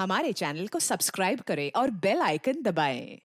हमारे चैनल को सब्सक्राइब करें और बेल आइकन दबाएं।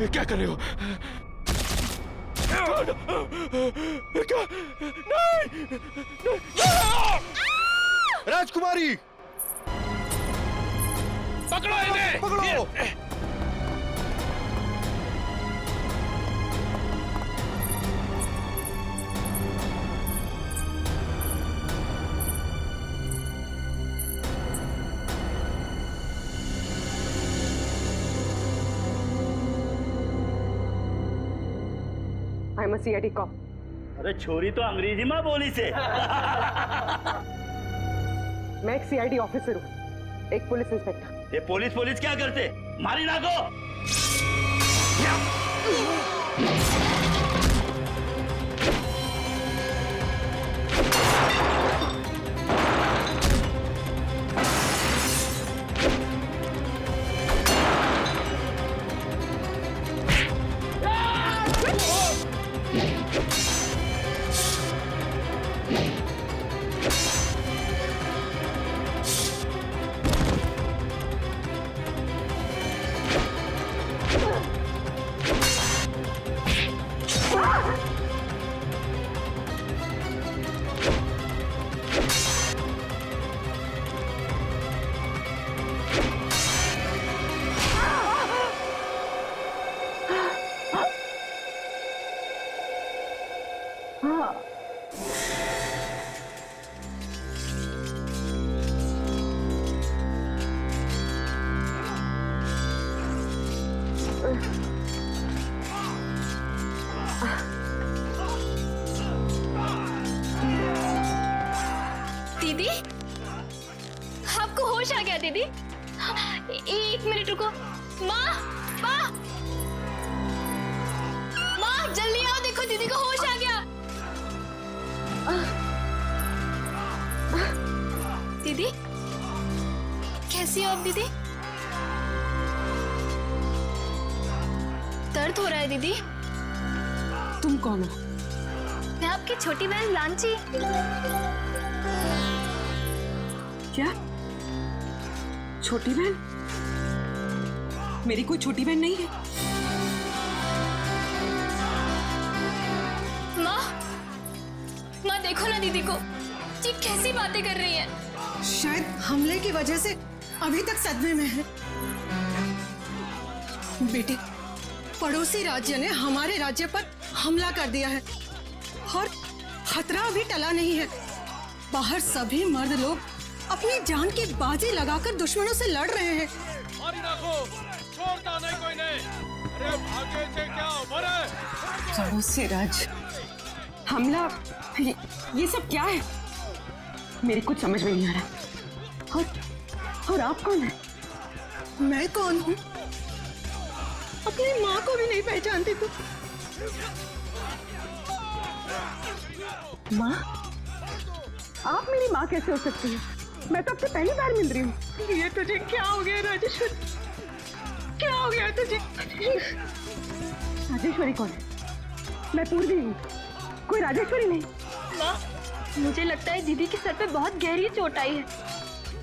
क्या कर रहे हो? क्या? नहीं! राजकुमारी! पकड़ो इन्हें! पकड़ो! I'm a CID cop. अरे छोरी तो अंग्रेजी माँ बोली से। मैं एक CID ऑफिसर हूँ, एक पुलिस इंस्पेक्टर। ये पुलिस क्या करते? मारी ना को। दीदी, आपको होश आ गया दीदी? एक मिनट रुको। माँ, माँ, माँ जल्दी आओ, देखो दीदी को होश आ गया। दीदी, कैसी हो आप दीदी? दर्द हो रहा है दीदी? तुम कौन हो? मैं आपकी छोटी बहन लांची। क्या? छोटी बहन? मेरी कोई छोटी बहन नहीं है। माँ देखो ना दीदी को, ये कैसी बातें कर रही है। शायद हमले की वजह से अभी तक सदमे में है। बेटे, पड़ोसी राज्य ने हमारे राज्य पर हमला कर दिया है और खतरा अभी टला नहीं है। बाहर सभी मर्द लोग अपनी जान की बाजी लगाकर दुश्मनों से लड़ रहे हैं। मारी ना को, छोड़ता नहीं कोई नहीं। अरे भागे से क्या उम्र है? पड़ोसी राज्य हमला, ये सब क्या है? मेरी कुछ समझ में नहीं आ रहा। और आप कौन है? मैं कौन हूँ? अपनी माँ को भी नहीं पहचानती तू? माँ? आप मेरी माँ कैसे हो सकती है? मैं तो आपसे पहली बार मिल रही हूँ। ये तुझे क्या हो गया राजेश्वरी? क्या हो गया तुझे? राजेश्वरी कौन है? मैं पूर्वी हूँ, कोई राजेश्वरी नहीं। माँ, मुझे लगता है दीदी के सर पे बहुत गहरी चोट आई है,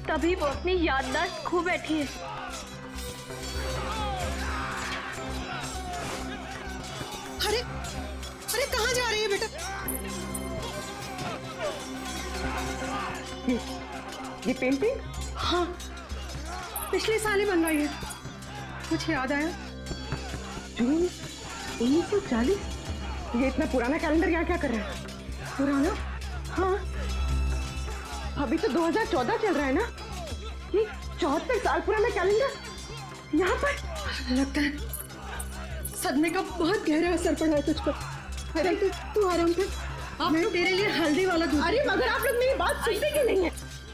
तभी वो अपनी याददाश्त खो बैठी है। अरे अरे कहाँ जा रही है बेटा? ये पेंटिंग? हाँ, पिछले साल ही बनवाई है। कुछ याद आया? जून 1940? ये इतना पुराना कैलेंडर यहाँ क्या कर रहा है? पुराना? हाँ, अभी तो 2014 चल रहा है ना। ये 74 साल पुराना कैलेंडर यहाँ पर। लगता है सदमे का बहुत गहरा असर पड़ा है तुझ पर। अरे तू आराम कर, मैं तेरे लिए हल्दी वाला दूध। अरे मगर आप लोग मेरी बात सुनते क्यों नहीं है?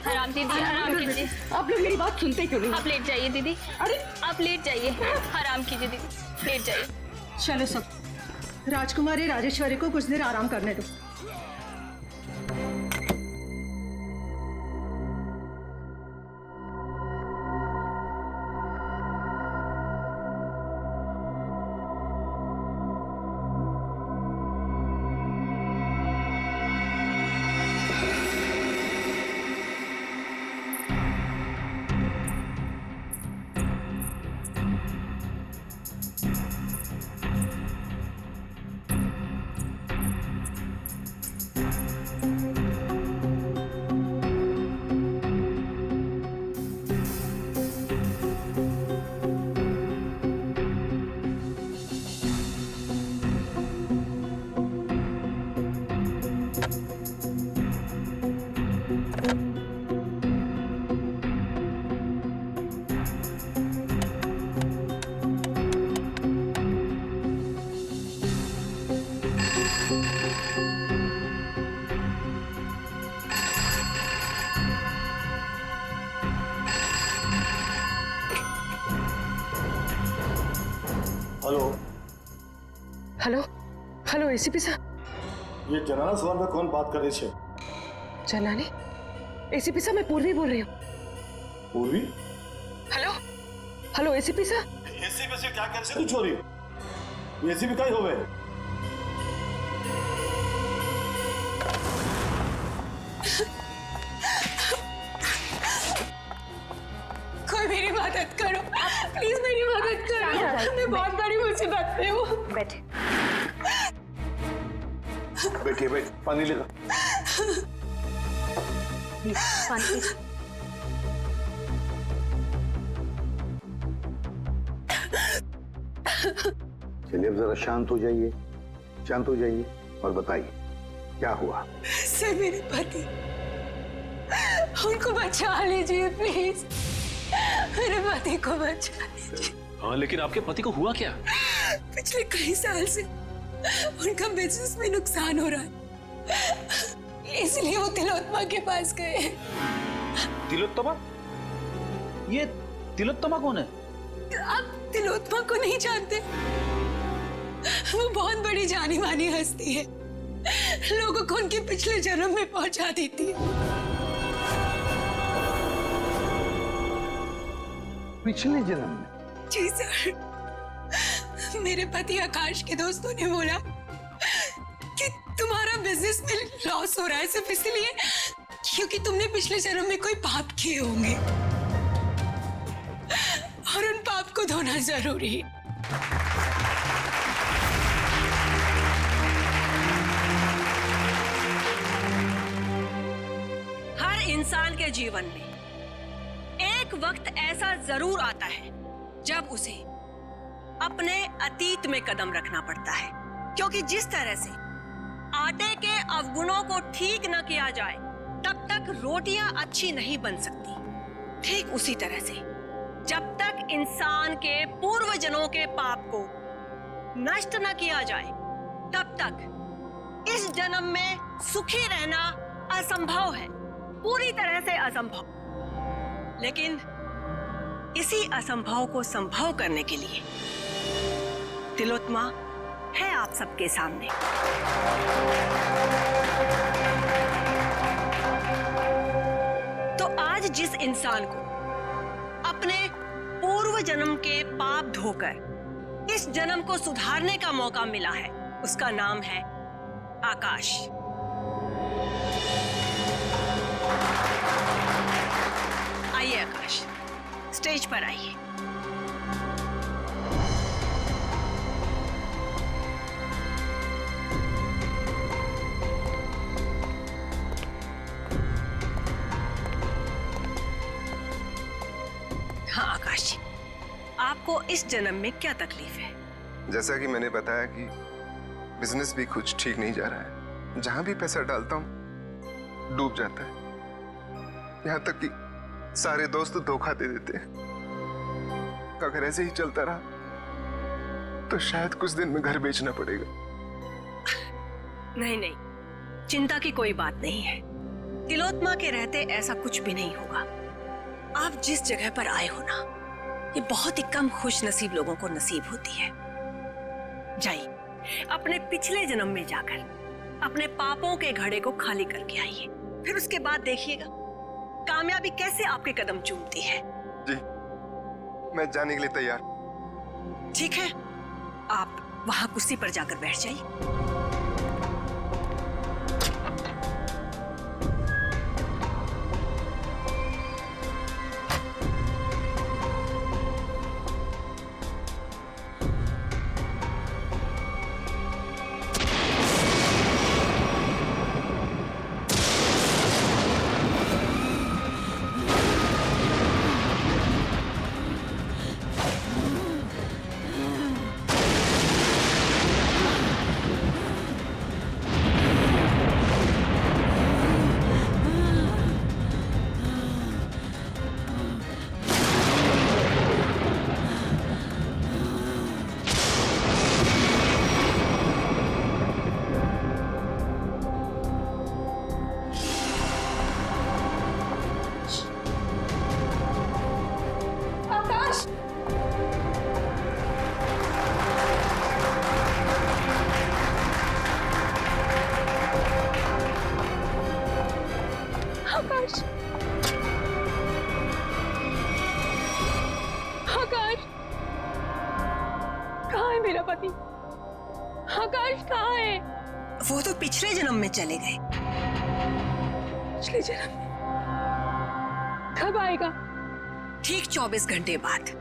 आराम दीदी, आराम कीजिए। आप लोग मेरी बात सुनते क्यों नहीं? आप लेट जाइए दीदी। अरे आप लेट जाइए, आराम कीजिए दीदी, लेट जाइए। चलो सब, राजकुमारी राजेश्वरी को कुछ देर आराम करने दो। हेलो हेलो हेलो एसीपी साहब। ये जनाना सवाल में कौन बात कर रही है? जनानी? एसीपी साहब मैं पूर्वी बोल रही हूँ। पूर्वी? हेलो हेलो एसीपी साहब। एसीपी से क्या कर तू छोरी? एसीपी का ही होवे। कोई मेरी मदद करो, प्लीज मेरी मदद करो। मैं बहुत बड़ी मुसीबत में हूँ। बैठिए बैठ, पानी लेगा। चलिए अब जरा शांत हो जाइए, शांत हो जाइए और बताइए क्या हुआ? सर मेरे पति, उनको बचा लीजिए प्लीज, मेरे पति को बचा लीजिए। हाँ लेकिन आपके पति को हुआ क्या? पिछले कई साल से उनका बिजनेस में नुकसान हो रहा है, इसलिए वो तिलोत्तमा के पास गए। तिलोत्तमा? ये तिलोत्तमा कौन है? आप तिलोत्तमा को नहीं जानते? वो बहुत बड़ी जानी मानी हस्ती है, लोगों को उनके पिछले जन्म में पहुंचा देती है। पिछले जन्म में? जी सर, मेरे पति आकाश के दोस्तों ने बोला कि तुम्हारा बिजनेस में लॉस हो रहा है सिर्फ इसलिए क्योंकि तुमने पिछले जन्म में कोई पाप किए होंगे और उन पाप को धोना जरूरी है। हर इंसान के जीवन में एक वक्त ऐसा जरूर आता है जब उसे अपने अतीत में कदम रखना पड़ता है, क्योंकि जिस तरह से आटे के अवगुणों को ठीक न किया जाए तब तक रोटियां अच्छी नहीं बन सकती। ठीक उसी तरह से जब तक इंसान के पूर्वजन्मों के पाप को नष्ट न किया जाए तब तक इस जन्म में सुखी रहना असंभव है, पूरी तरह से असंभव। लेकिन इसी असंभव को संभव करने के लिए तिलोत्तमा है आप सबके सामने। तो आज जिस इंसान को अपने पूर्व जन्म के पाप धोकर इस जन्म को सुधारने का मौका मिला है, उसका नाम है आकाश। स्टेज पर आइए। हाँ आकाश जी, आपको इस जन्म में क्या तकलीफ है? जैसा कि मैंने बताया कि बिजनेस भी कुछ ठीक नहीं जा रहा है। जहां भी पैसा डालता हूं डूब जाता है। यहां तक कि सारे दोस्त धोखा दे देते हैं। अगर ऐसे ही चलता रहा तो शायद कुछ दिन में घर बेचना पड़ेगा। नहीं नहीं, चिंता की कोई बात नहीं है। तिलोत्मा के रहते ऐसा कुछ भी नहीं होगा। आप जिस जगह पर आए हो ना, ये बहुत ही कम खुश नसीब लोगों को नसीब होती है। जाइए, अपने पिछले जन्म में जाकर अपने पापों के घड़े को खाली करके आइए। फिर उसके बाद देखिएगा कामयाबी कैसे आपके कदम चूमती है। जी, मैं जाने के लिए तैयार। ठीक है, आप वहां कुर्सी पर जाकर बैठ जाइए। आकाश, कहाँ है मेरा पति? आकाश कहाँ है? वो तो पिछले जन्म में चले गए। पिछले जन्म में? कब आएगा? ठीक 24 घंटे बाद।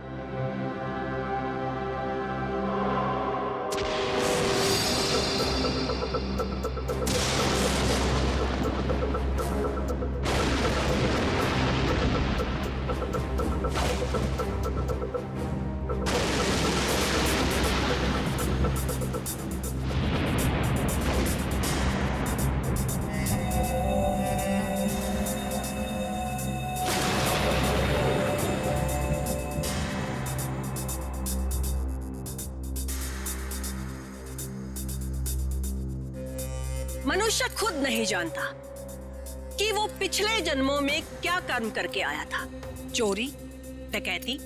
मनुष्य खुद नहीं जानता कि वो पिछले जन्मों में क्या कर्म करके आया था। चोरी, डकैती।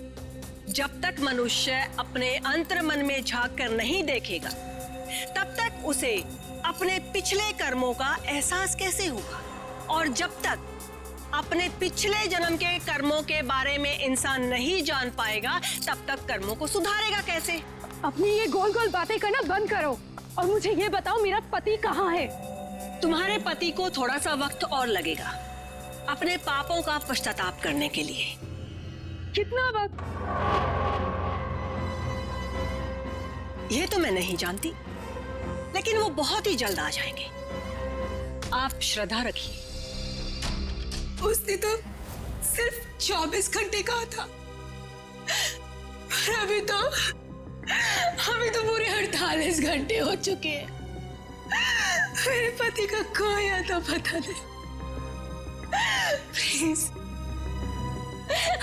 जब तक मनुष्य अपने अंतर्मन में झांक कर नहीं देखेगा, तब तक उसे अपने पिछले कर्मों का एहसास कैसे होगा? और जब तक अपने पिछले जन्म के कर्मों के बारे में इंसान नहीं जान पाएगा, तब तक कर्मों को सुधारेगा कैसे? अपनी ये गोल गोल बातें करना बंद करो और मुझे ये बताओ, मेरा पति कहाँ है? तुम्हारे पति को थोड़ा सा वक्त और लगेगा अपने पापों का पश्चाताप करने के लिए। कितना वक्त? ये तो मैं नहीं जानती, लेकिन वो बहुत ही जल्द आ जाएंगे। आप श्रद्धा रखिए। उसने तो सिर्फ 24 घंटे कहा था, पर अभी तो पूरे 48 घंटे हो चुके हैं। मेरे पति का कोई आता पता नहीं। प्लीज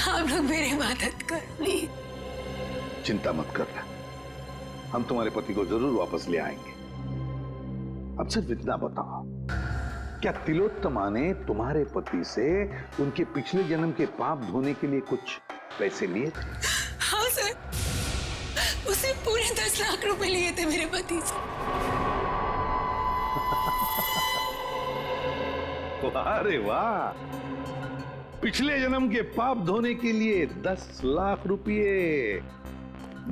आप लोग मेरी मदद कर। प्लीज चिंता मत कर, हम तुम्हारे पति को जरूर वापस ले आएंगे। अब सिर्फ इतना बताओ, क्या तिलोत्तमा ने तुम्हारे पति से उनके पिछले जन्म के पाप धोने के लिए कुछ पैसे लिए थे? हाँ सर, उसे पूरे 10 लाख रुपए लिए थे मेरे पति से। अरे वाह, पिछले जन्म के पाप धोने के लिए 10 लाख रुपये।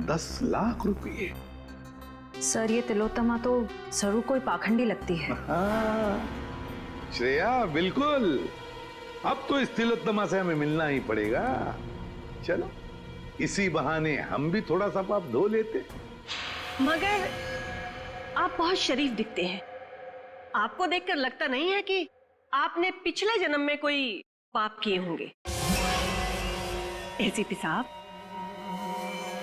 10 लाख रुपये। सर, ये तिलोत्तमा तो जरूर कोई पाखंडी लगती है। हाँ, श्रेया बिल्कुल। अब तो इस तिलोत्तमा से हमें मिलना ही पड़ेगा। चलो इसी बहाने हम भी थोड़ा सा पाप धो लेते। मगर आप बहुत शरीफ दिखते हैं। आपको देखकर लगता नहीं है कि आपने पिछले जन्म में कोई पाप किए होंगे। एसीपी साहब,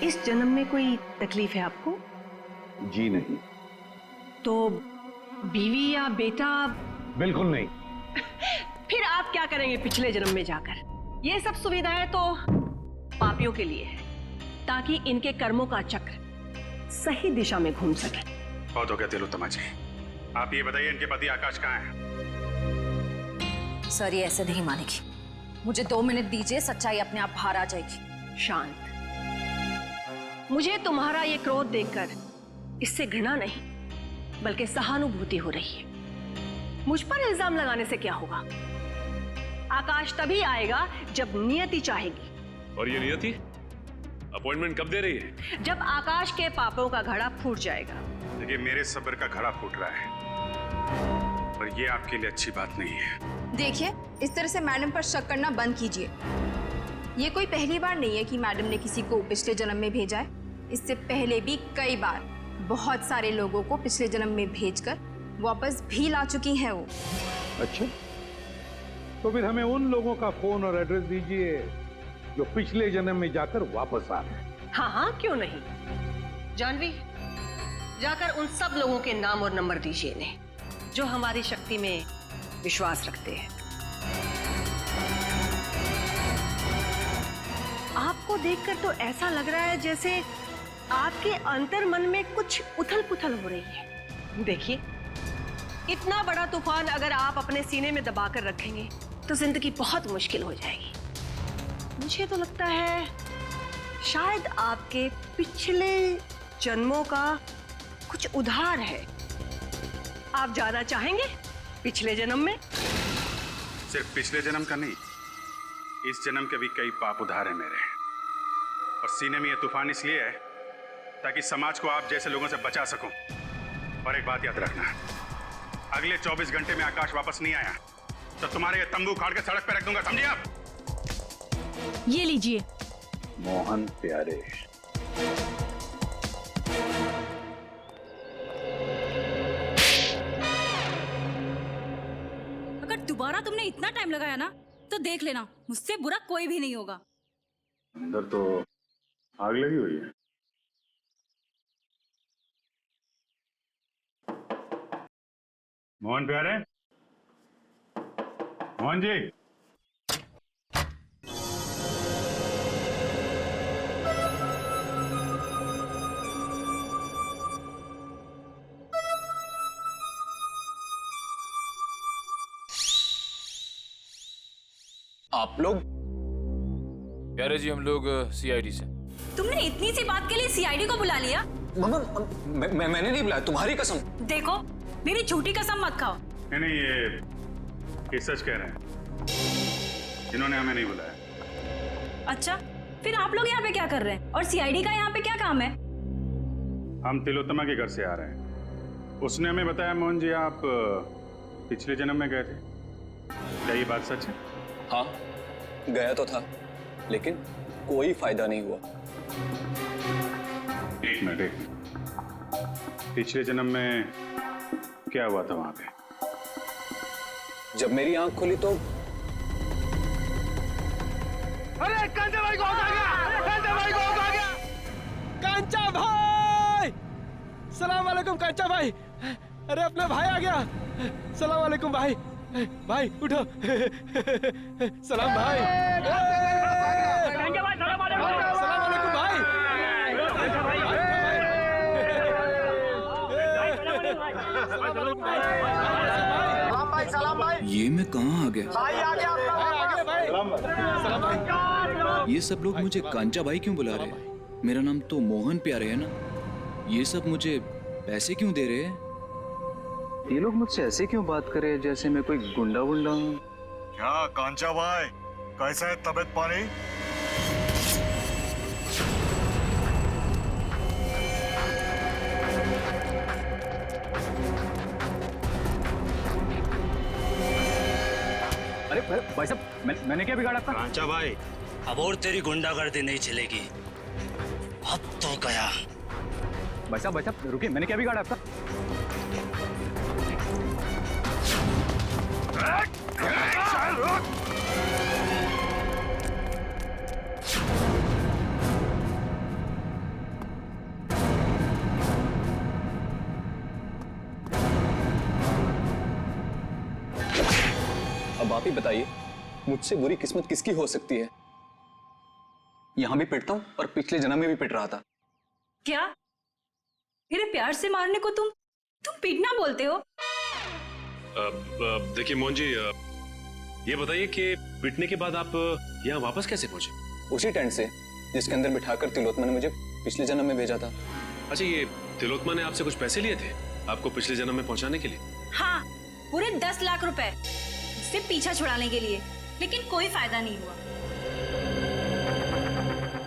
इस जन्म में कोई तकलीफ है आपको? जी नहीं। तो बीवी या बेटा? बिल्कुल नहीं। फिर आप क्या करेंगे पिछले जन्म में जाकर? ये सब सुविधाएं तो पापियों के लिए है, ताकि इनके कर्मों का चक्र सही दिशा में घूम सके। बहुत हो गया तिलोत्तमा जी, आप ये बताइए इनके पति आकाश कहाँ हैं? सर, ये ऐसे नहीं मानेगी। मुझे 2 मिनट दीजिए, सच्चाई अपने आप बाहर आ जाएगी। शांत। मुझे तुम्हारा ये क्रोध देखकर इससे घृणा नहीं बल्कि सहानुभूति हो रही है। मुझ पर इल्जाम लगाने से क्या होगा? आकाश तभी आएगा जब नियति चाहेगी। और ये नियति अपॉइंटमेंट कब दे रही है? जब आकाश के पापों का घड़ा फूट जाएगा। देखिए, मेरे सब्र का घड़ा फूट रहा है और ये आपके लिए अच्छी बात नहीं है। देखिए, इस तरह से मैडम पर शक करना बंद कीजिए। ये कोई पहली बार नहीं है कि मैडम ने किसी को पिछले जन्म में भेजा है। इससे पहले भी कई बार बहुत सारे लोगों को पिछले जन्म में भेजकर वापस भी ला चुकी हैं वो। अच्छा, तो फिर हमें उन लोगों का फोन और एड्रेस दीजिए जो पिछले जन्म में जाकर वापस आ गए। हाँ हाँ, क्यों नहीं। जानवी, जाकर उन सब लोगों के नाम और नंबर दीजिए इन्हें जो हमारी शक्ति में विश्वास रखते हैं। आपको देखकर तो ऐसा लग रहा है जैसे आपके अंतर मन में कुछ उथल पुथल हो रही है। देखिए, इतना बड़ा तूफान अगर आप अपने सीने में दबाकर रखेंगे तो जिंदगी बहुत मुश्किल हो जाएगी। मुझे तो लगता है शायद आपके पिछले जन्मों का कुछ उधार है। आप जाना चाहेंगे पिछले जन्म में? सिर्फ पिछले जन्म का नहीं, इस जन्म के भी कई पाप उधार है मेरे। और सीने में ये तूफान इसलिए है ताकि समाज को आप जैसे लोगों से बचा सकूं। और एक बात याद रखना, अगले 24 घंटे में आकाश वापस नहीं आया तो तुम्हारे ये तंबू उखाड़ के सड़क पे रख दूंगा, समझे आप? ये लीजिए। मोहन प्यारे, अगर दोबारा तुमने इतना टाइम लगाया ना तो देख लेना, मुझसे बुरा कोई भी नहीं होगा। अंदर तो आग लगी हुई है। मोहन प्यारे, मोहन जी। आप लोग? प्यारे जी, हम लोग सीआईडी से। तुमने इतनी सी बात के लिए सीआईडी को बुला लिया? मैंने नहीं बुलाया, तुम्हारी कसम। देखो, मेरी झूठी कसम मत खाओ। नहीं, ये सच कह रहे हैं, इन्होंने हमें नहीं बुलाया। अच्छा, फिर आप लोग यहाँ पे क्या कर रहे हैं? और सीआईडी का यहाँ पे क्या काम है? हम तिलोत्तमा के घर से आ रहे हैं। उसने हमें बताया मोहन जी आप पिछले जन्म में गए थे। क्या ये बात सच है? हाँ, गया तो था, लेकिन कोई फायदा नहीं हुआ। एक मिनट, पिछले जन्म में क्या हुआ था वहां पे? जब मेरी आंख खुली तो अरे कांचा भाई को आ गया! कांचा भाई को आ गया! कांचा भाई! सलाम वालेकुम कांचा भाई! अरे अपना भाई आ गया! सलाम वालेकुम भाई! भाई उठो! सलाम भाई! कांचा भाई, सलाम वालेकुम! सलाम वालेकुम भाई! सलाम भाई। ये मैं कहाँ आ गया? भाई आ गया भाई! सलाम भाई! ये सब लोग मुझे कांचा भाई क्यों बुला रहे हैं? मेरा नाम तो मोहन प्यारे है ना। ये सब मुझे पैसे क्यों दे रहे हैं? ये लोग मुझसे ऐसे क्यों बात कर रहे हैं जैसे मैं कोई गुंडा वुंडा हूँ? क्या कांचा भाई, कैसा है तबीयत पानी? अरे भाई साहब, मैंने क्या बिगाड़ा था? कांचा भाई, अब और तेरी गुंडागर्दी नहीं चलेगी। हद हो गया। भाई साहब रुकिए, मैंने क्या बिगाड़ा आपका? अब आप ही बताइए, मुझसे बुरी किस्मत किसकी हो सकती है? यहां भी पिटता हूं और पिछले जन्म में भी पिट रहा था। क्या मेरे प्यार से मारने को तुम पीटना बोलते हो? देखिए मोहन जी, ये बताइए कि पिटने के बाद आप यहाँ वापस कैसे पहुंचे? उसी टेंट से जिसके अंदर बिठाकर तिलोत्मा ने मुझे पिछले जन्म में भेजा था। अच्छा, ये तिलोत्मा ने आपसे कुछ पैसे लिए थे आपको पिछले जन्म में पहुंचाने के लिए? हाँ, पूरे 10 लाख रुपए उससे पीछा छुड़ाने के लिए, लेकिन कोई फायदा नहीं हुआ।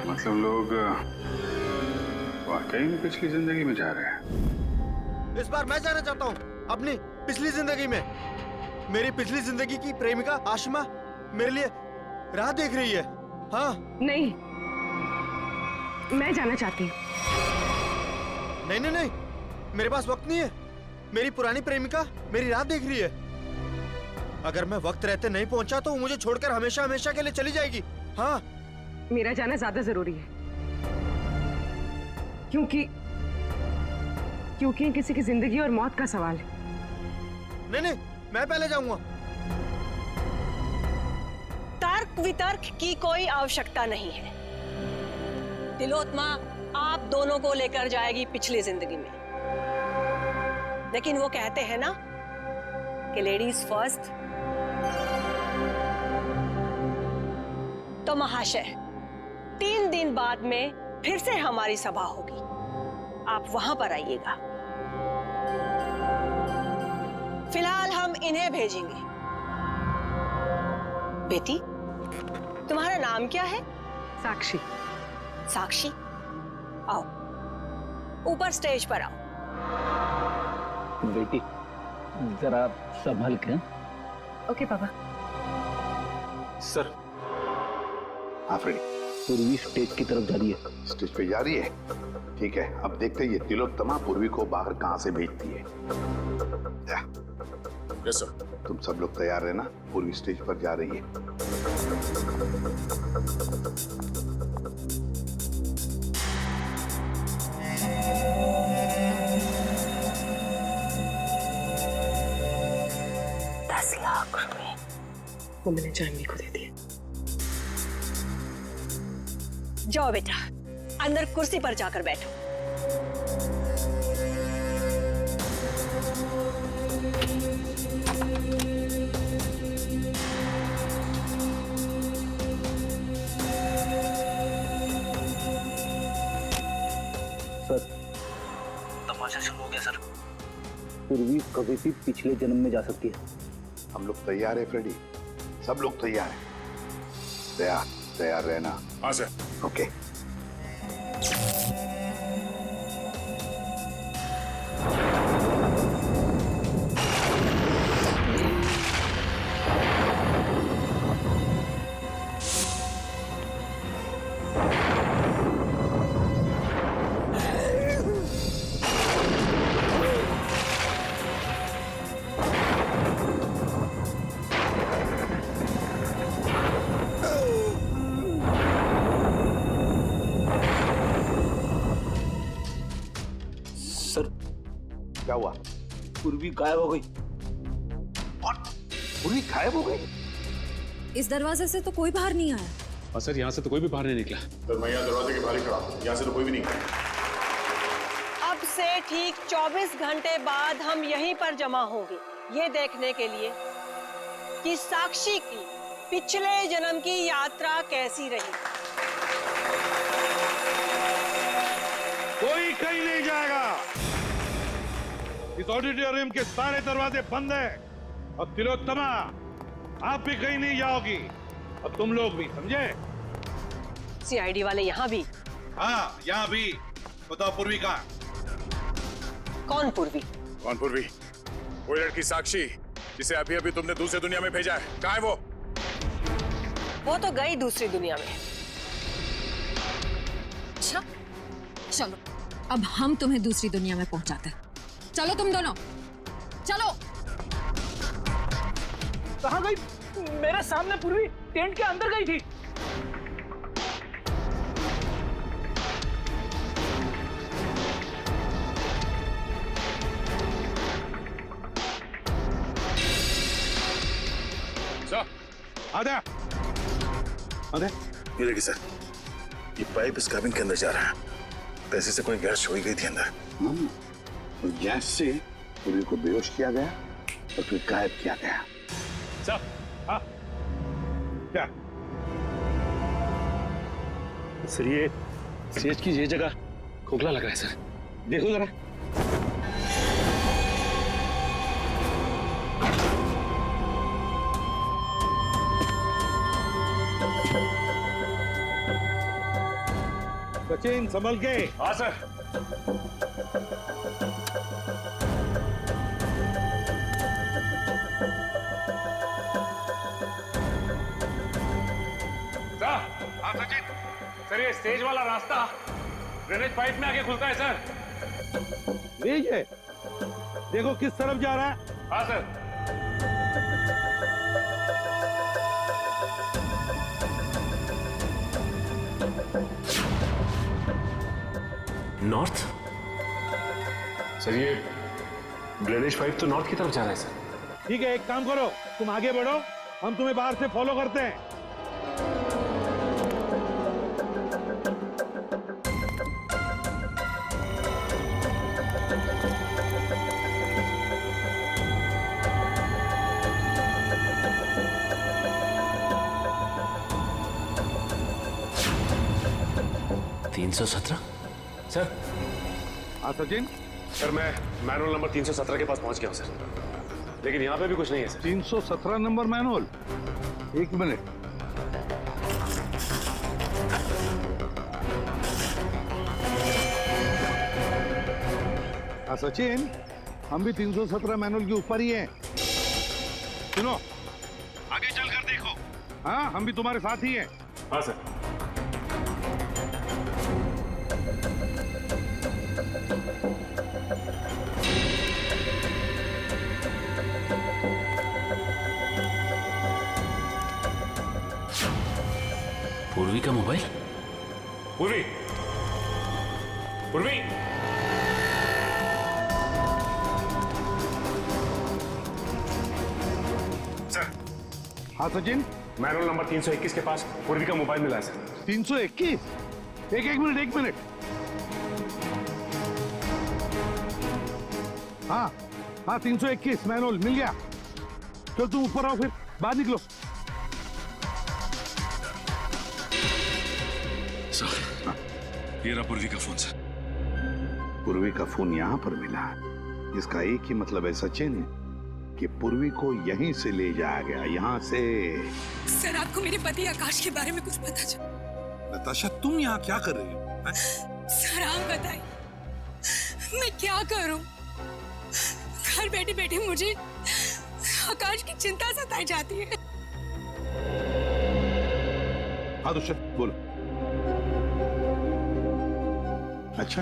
मतलब लोग वाकई में पिछली जिंदगी में जा रहे हैं। इस बार मैं जाना चाहता हूँ अपनी पिछली जिंदगी में। मेरी पिछली जिंदगी की प्रेमिका आशिमा मेरे लिए राह देख रही है। हाँ नहीं, मैं जाना चाहती हूँ। नहीं नहीं नहीं, मेरे पास वक्त नहीं है। मेरी पुरानी प्रेमिका मेरी राह देख रही है। अगर मैं वक्त रहते नहीं पहुंचा तो वो मुझे छोड़कर हमेशा हमेशा के लिए चली जाएगी। हाँ, मेरा जाना ज्यादा जरूरी है, क्योंकि किसी की जिंदगी और मौत का सवाल है। नहीं नहीं, मैं पहले जाऊंगा। तर्क वितर्क की कोई आवश्यकता नहीं है। तिलोत्मा आप दोनों को लेकर जाएगी पिछली जिंदगी में, लेकिन वो कहते हैं ना कि लेडीज फर्स्ट। तो महाशय, 3 दिन बाद में फिर से हमारी सभा होगी, आप वहां पर आइएगा। फिलहाल हम इन्हें भेजेंगे। बेटी, तुम्हारा नाम क्या है? साक्षी। साक्षी, आओ ऊपर स्टेज पर आओ। बेटी जरा संभल के। ओके पापा। सर। हाँ फ्रेडी। पूर्वी स्टेज की तरफ जा रही है। स्टेज पे जा रही है? ठीक है, अब देखते हैं ये तिलोत्तमा पूर्वी को बाहर कहां से भेजती है। Yes sir. तुम सब लोग तैयार रहना, पूर्वी स्टेज पर जा रही है। वो मैंने जानवी को दे दिया। जाओ बेटा, अंदर कुर्सी पर जाकर बैठो। सर, तमाशा शुरू हो गया सर। पूर्वी कभी भी पिछले जन्म में जा सकती है। हम लोग तैयार है फ्रेडी, सब लोग तैयार हैं। तैयार रहना। हाँ सर। ओके। क्या हुआ? पूर्वी गायब हो गई। पूर्वी गायब हो गई? इस दरवाजे से तो कोई बाहर नहीं आया। और सर, यहाँ से तो कोई भी बाहर नहीं निकला। सर, मैं यहाँ दरवाजे के बाहर ही खड़ा हूँ, यहाँ से तो कोई भी नहीं। अब से ठीक 24 घंटे बाद हम यहीं पर जमा होंगे, ये देखने के लिए कि साक्षी की पिछले जन्म की यात्रा कैसी रही। कोई कहीं नहीं जाएगा। इस ऑडिटोरियम के सारे दरवाजे बंद हैं और तिलोत्तमा आप भी कहीं नहीं जाओगी और तुम लोग भी, समझे? सीआईडी वाले यहाँ भी? हाँ, यहाँ भी। बताओ पूर्वी कहाँ? कौन पूर्वी? कौन पूर्वी? वो लड़की साक्षी जिसे अभी अभी तुमने दूसरी दुनिया में भेजा है, कहाँ है वो? वो तो गई दूसरी दुनिया में। अच्छा, अब हम तुम्हें दूसरी दुनिया में पहुंचाते हैं। चलो तुम दोनों, चलो। कहाँ गई? मेरे सामने पूर्वी टेंट के अंदर गई थी। आधा ये देखिए सर, ये पाइप इस cabin के अंदर जा रहा है। पैसे से कोई गैस छोड़ी गई थी अंदर। और गैस से पूरी को बेहोश किया गया और फिर गायब किया गया। सर, हाँ, क्या? सर ये सेज की ये जगह खोखला लग रहा है सर, देखो जरा। सचिन संभल के। हाँ सर। हाँ सचिन। सर ये स्टेज वाला रास्ता ड्रेनेज पाइप में आके खुलता है सर। ये देखो किस तरफ जा रहा है। हाँ सर। नॉर्थ? सर ये ड्रेनेज पाइप तो नॉर्थ की तरफ जा रहा है सर। ठीक है, एक काम करो, तुम आगे बढ़ो, हम तुम्हें बाहर से फॉलो करते हैं। सर। हाँ सचिन। सर मैं मैनुअल नंबर 317 के पास पहुंच गया हूं सर, लेकिन यहाँ पे भी कुछ नहीं है सर। 317 number manual? एक मिनट। हाँ सचिन, हम भी 317 मैनुअल के ऊपर ही हैं। सुनो, आगे चलकर देखो। हाँ, हम भी तुम्हारे साथ ही हैं। हाँ सर। पूर्वी का मोबाइल? पूर्वी, पूर्वी। सर। हाँ सचिन। मैनुअल नंबर 321 के पास पूर्वी का मोबाइल मिला है सर। 321? एक मिनट। हाँ, 321 मैनुअल मिल गया। चल तुम ऊपर आओ, फिर बाहर निकलो। ये रहा पूर्वी का फोन सर। पूर्वी का फोन यहाँ पर मिला, इसका एक ही मतलब है सचिन कि पूर्वी को यहीं से ले जाया गया, यहाँ से। सर आपको मेरे पति आकाश के बारे में कुछ पता चला? नताशा तुम यहाँ क्या कर रही हो? सर आप बताइए, मैं क्या करूं? घर बैठे बैठे मुझे आकाश की चिंता सताई जाती है। हाँ तो चल बोलो। अच्छा,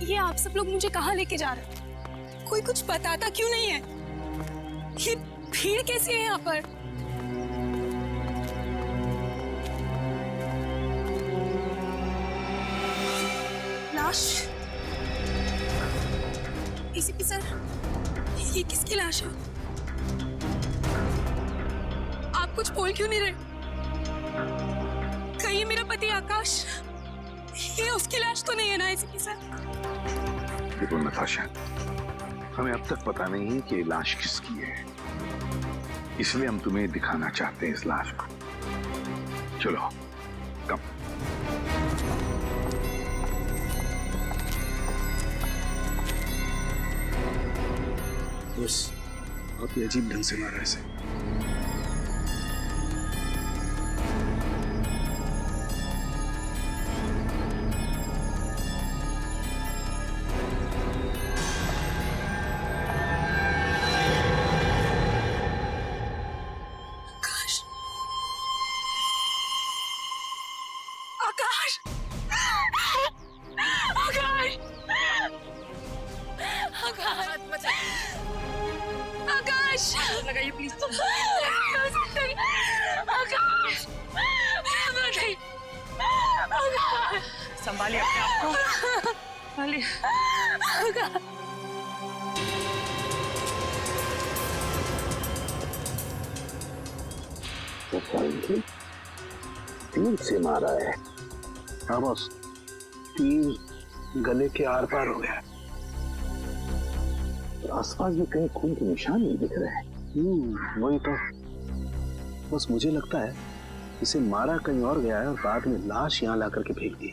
ये आप सब लोग मुझे कहाँ लेके जा रहे हैं? कोई कुछ बताता क्यों नहीं है? ये भीड़ कैसी है यहाँ पर? लाश? एसीपी सर, ये किसकी लाश है? आप कुछ बोल क्यों नहीं रहे? कहीं मेरा पति आकाश, ये उसकी लाश तो नहीं है ना एसीपी सर? देखो नताशा, हमें अब तक पता नहीं है कि ये लाश किसकी है, इसलिए हम तुम्हें दिखाना चाहते हैं इस लाश को। चलो कम। बस आप ये अजीब ढंग से मारा है इसे। बताइए प्लीज। संभालिए अपने आप को, संभालिए। तीर से मारा है। हाँ बॉस, तीर गले के आर पार हो गया। आसपास भी कहीं खून के निशान नहीं दिख रहे हैं। वही तो। बस मुझे लगता है इसे मारा कहीं और गया है और बाद में लाश यहाँ ला करके फेंक दी।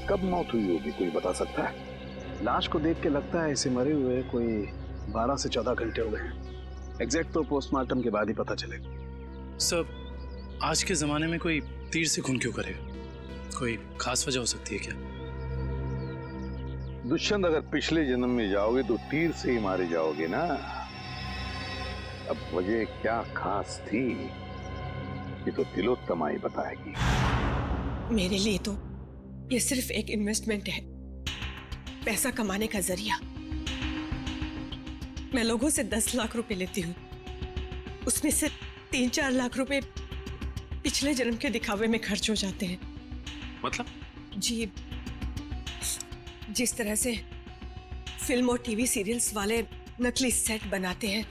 कब मौत हुई होगी, कोई बता सकता है? लाश को देख के लगता है इसे मरे हुए कोई 12 से 14 घंटे हो गए। एग्जैक्ट तो पोस्टमार्टम के बाद ही पता चलेगा। सर, आज के जमाने में कोई तीर से खून क्यों करेगा? कोई खास वजह हो सकती है क्या? दुष्यंत, अगर पिछले जन्म में जाओगे तो तीर से ही मारे जाओगे ना। अब वजह क्या खास थी ये तो तिलोत्तमा ही बताएगी। मेरे लिए तो ये सिर्फ एक इन्वेस्टमेंट है, पैसा कमाने का जरिया। मैं लोगों से 10 लाख रुपए लेती हूँ, उसमें से 3-4 लाख रुपए पिछले जन्म के दिखावे में खर्च हो जाते हैं। मतलब? जी, जिस तरह से फिल्म और टीवी सीरियल्स वाले नकली सेट बनाते हैं,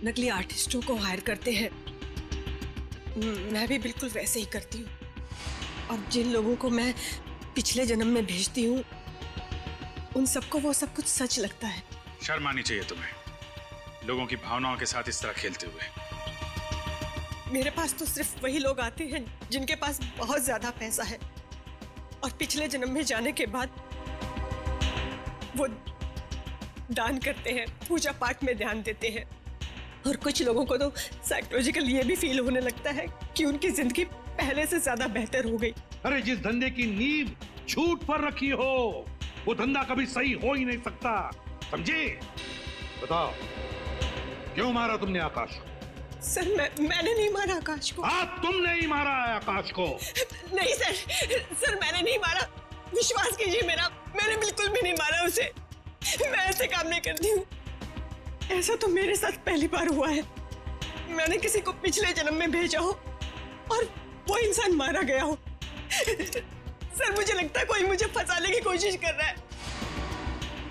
नकली आर्टिस्टों को हायर करते हैं, मैं भी बिल्कुल वैसे ही करती हूँ। और जिन लोगों को मैं पिछले जन्म में भेजती हूँ, उन सबको वो सब कुछ सच लगता है। शर्म आनी चाहिए तुम्हें, लोगों की भावनाओं के साथ इस तरह खेलते हुए। मेरे पास तो सिर्फ वही लोग आते हैं जिनके पास बहुत ज्यादा पैसा है, और पिछले जन्म में जाने के बाद वो दान करते हैं, पूजा पाठ में ध्यान देते हैं। और कुछ लोगों को तो साइकोलॉजिकल ये भी फील होने लगता है कि उनकी जिंदगी पहले से ज्यादा बेहतर हो गई। अरे जिस धंधे की नींव झूठ पर रखी हो, वो धंधा कभी सही हो ही नहीं सकता, समझे? बताओ, क्यों मारा तुमने आकाश को? सर, मैंने नहीं मारा आकाश को। हाँ, तुमने ही मारा है आकाश को। नहीं सर, सर मैंने नहीं मारा, विश्वास कीजिए मेरा, मैंने बिल्कुल भी नहीं मारा उसे। मैं ऐसे काम नहीं करती हूँ। ऐसा तो मेरे साथ पहली बार हुआ है। मैंने किसी को पिछले जन्म में भेजा हो और वो इंसान मारा गया हो। सर, मुझे लगता है कोई मुझे फंसाने की कोशिश कर रहा है।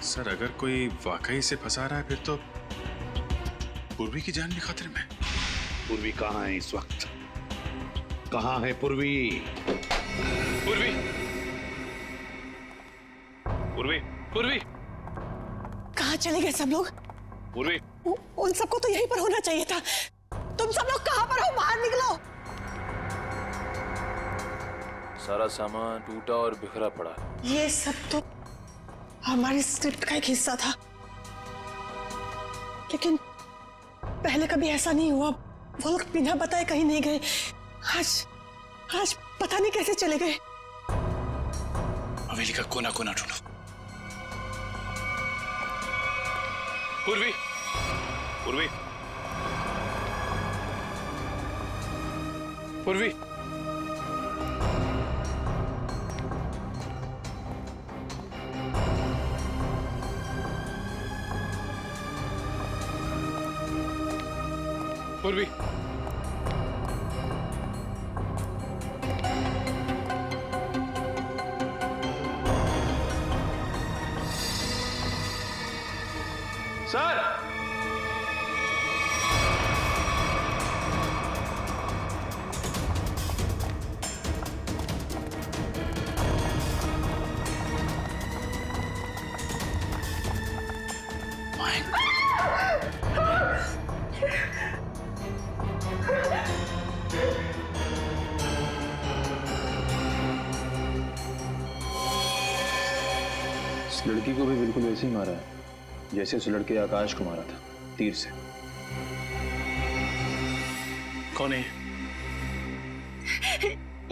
सर, अगर कोई वाकई से फंसा रहा है फिर तो पूर्वी की जान भी खतरे में। पूर्वी कहाँ है इस वक्त? कहाँ है पूर्वी? पूर्वी, पूर्वी, पूर्वी, कहाँ चले गए सब लोग? पूर्वी, उन सबको तो यहीं पर होना चाहिए था। तुम सब लोग कहाँ पर हो? बाहर निकलो। सारा सामान टूटा और बिखरा पड़ा। ये सब तो हमारी स्क्रिप्ट का एक हिस्सा था, लेकिन पहले कभी ऐसा नहीं हुआ। वो लोग बिना बताए कहीं नहीं गए। आज पता नहीं कैसे चले गए। हवेली का कोना कोना ढूंढो। पूर्वी, पूर्वी, पूर्वी, पूर्वी, सर, इस लड़की को भी बिल्कुल वैसे ही मारा है जैसे उस लड़के आकाश को मारा था, तीर से। कौन है?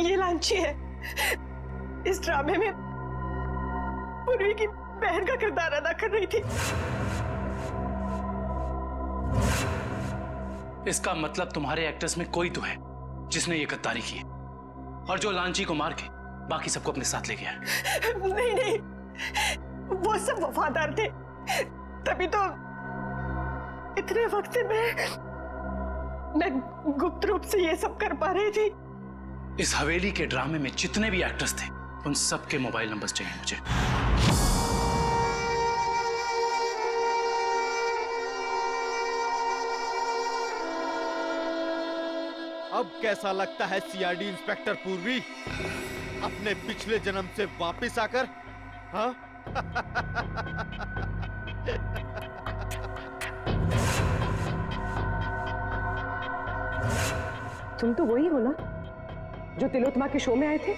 ये लांची है। इस ड्रामे में पूर्वी की बहन का किरदार अदा कर रही थी। इसका मतलब तुम्हारे एक्टर्स में कोई तो है जिसने ये गद्दारी की है और जो लांची को मार के बाकी सबको अपने साथ ले गया है। नहीं, वो सब वफादार थे। तभी तो इतने वक्त से मैं गुप्त रूप से ये सब कर पा रही थी। इस हवेली के ड्रामे में जितने भी एक्टर्स थे उन सबके मोबाइल नंबर्स चाहिए मुझे। अब कैसा लगता है सीआईडी इंस्पेक्टर पूर्वी अपने पिछले जन्म से वापस आकर? हाँ? तुम तो वही हो ना जो तिलोत्तमा के शो में आए थे?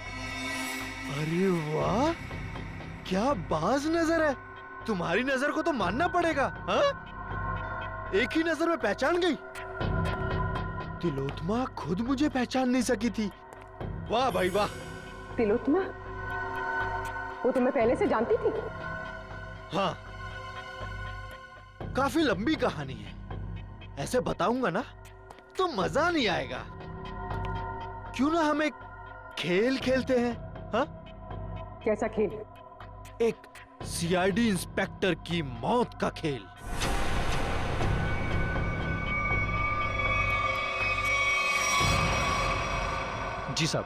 अरे वाह, क्या बाज नजर है। तुम्हारी नजर को तो मानना पड़ेगा। हाँ? एक ही नजर में पहचान गई। तिलोत्तमा खुद मुझे पहचान नहीं सकी थी। वाह भाई वाह। तिलोत्तमा? वो तुम्हें पहले से जानती थी? हाँ, काफी लंबी कहानी है। ऐसे बताऊंगा ना तो मजा नहीं आएगा। क्यों ना हम एक खेल खेलते हैं? हाँ? कैसा खेल? एक सीआईडी इंस्पेक्टर की मौत का खेल। जी साहब।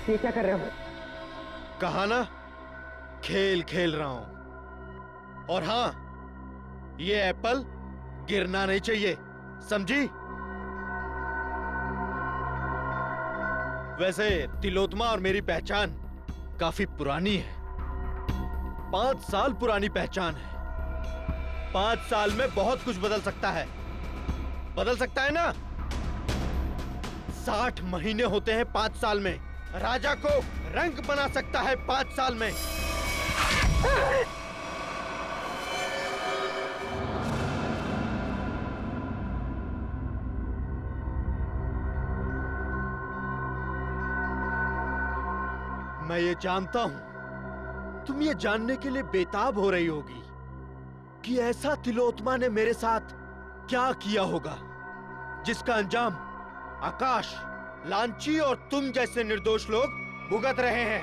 ये क्या कर रहे हो? कहा ना, खेल खेल रहा हूं। और हाँ, ये एप्पल गिरना नहीं चाहिए, समझी? वैसे तिलोत्तमा और मेरी पहचान काफी पुरानी है। 5 साल पुरानी पहचान है। 5 साल में बहुत कुछ बदल सकता है। बदल सकता है ना? 60 महीने होते हैं 5 साल में। राजा को रंग बना सकता है 5 साल में। मैं ये जानता हूं, तुम ये जानने के लिए बेताब हो रही होगी कि ऐसा तिलोत्तमा ने मेरे साथ क्या किया होगा जिसका अंजाम आकाश, लांची और तुम जैसे निर्दोष लोग भुगत रहे हैं।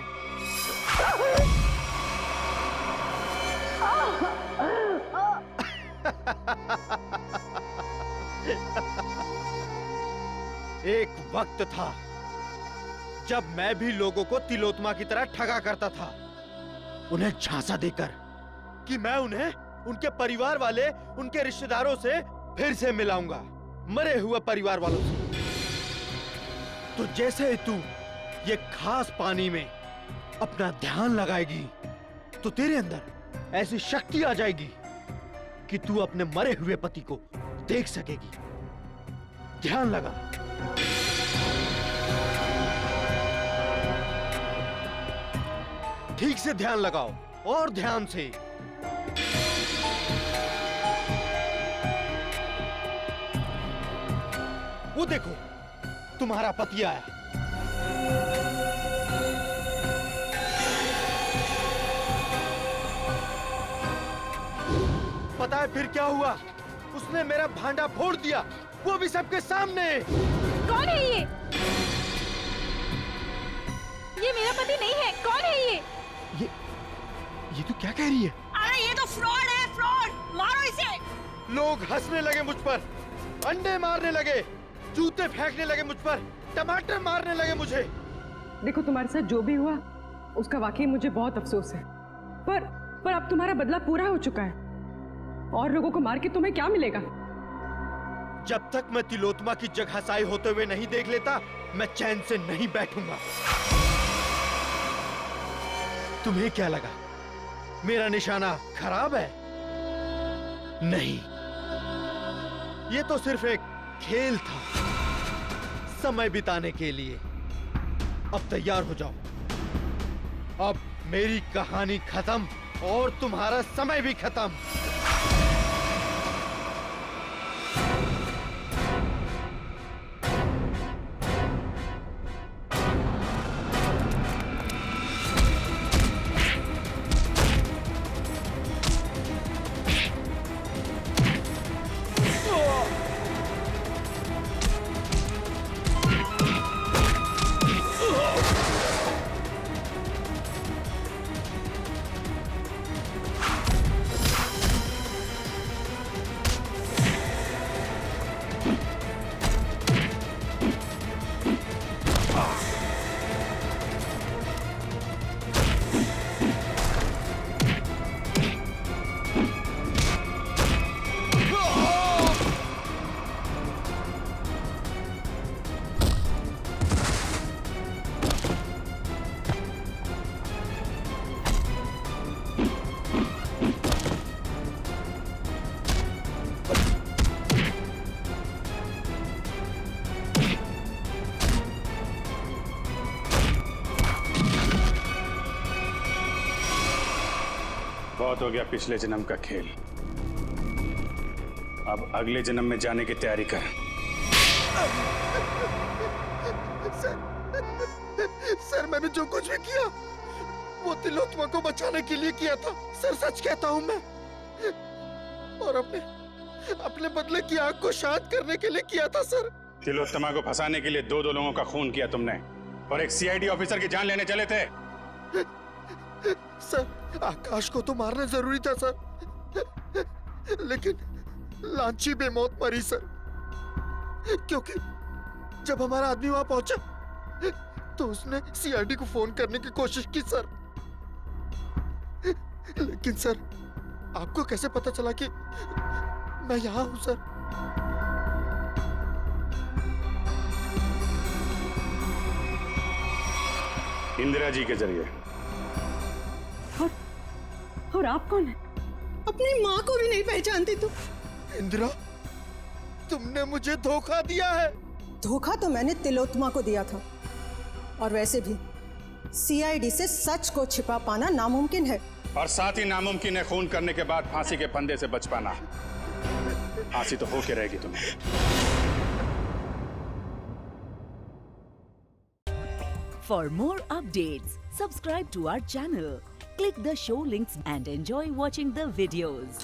एक वक्त था जब मैं भी लोगों को तिलोत्तमा की तरह ठगा करता था, उन्हें झांसा देकर कि मैं उन्हें उनके परिवार वाले, उनके रिश्तेदारों से फिर से मिलाऊंगा, मरे हुए परिवार वालों से। तो जैसे तू ये खास पानी में अपना ध्यान लगाएगी तो तेरे अंदर ऐसी शक्ति आ जाएगी कि तू अपने मरे हुए पति को देख सकेगी। ध्यान लगा। ठीक से ध्यान लगाओ और ध्यान से। वो देखो, तुम्हारा पति आया। पता है फिर क्या हुआ? उसने मेरा भांडा फोड़ दिया, वो भी सबके सामने। कौन है ये? ये मेरा पति नहीं है। कौन है ये? ये तो क्या कह रही है? अरे ये तो फ्रॉड है, फ्रॉड। मारो इसे। लोग हंसने लगे मुझ पर, अंडे मारने लगे, जूते फेंकने लगे मुझ पर, टमाटर मारने लगे मुझे। देखो, तुम्हारे साथ जो भी हुआ उसका वाकई मुझे बहुत अफसोस है, पर अब तुम्हारा बदला पूरा हो चुका है और लोगों को मार के तुम्हें क्या मिलेगा? जब तक मैं तिलोत्तमा की जगहसाई होते हुए नहीं देख लेता, मैं चैन से नहीं बैठूंगा। तुम्हें क्या लगा मेरा निशाना खराब है? नहीं, ये तो सिर्फ एक खेल था, समय बिताने के लिए। अब तैयार हो जाओ। अब मेरी कहानी खत्म और तुम्हारा समय भी खत्म। बहुत हो गया पिछले जन्म का खेल। अब अगले जन्म में जाने की तैयारी कर। सर मैंने जो कुछ भी किया वो तिलोत्तमा को बचाने के लिए किया था सर, सच कहता हूँ मैं। और अपने बदले की आग को शांत करने के लिए किया था सर। तिलोत्तमा को फंसाने के लिए दो लोगों का खून किया तुमने और एक सीआईडी ऑफिसर की जान लेने चले थे। सर आकाश को तो मारना जरूरी था सर, लेकिन लांची बेमौत मरी सर, क्योंकि जब हमारा आदमी वहां पहुंचा तो उसने सीआईडी को फोन करने की कोशिश की सर। लेकिन सर आपको कैसे पता चला कि मैं यहाँ हूँ सर? इंदिरा जी के जरिए। और आप कौन है? अपनी माँ को भी नहीं पहचानती तुम? इंदिरा तुमने मुझे धोखा दिया है। धोखा तो मैंने तिलोत्तमा को दिया था, और वैसे भी सीआईडी से सच को छिपा पाना नामुमकिन है। और साथ ही नामुमकिन है खून करने के बाद फांसी के फंदे से बच पाना। फांसी तो होके रहेगी तुम्हें। For more updates, subscribe to our channel, click the show links and enjoy watching the videos.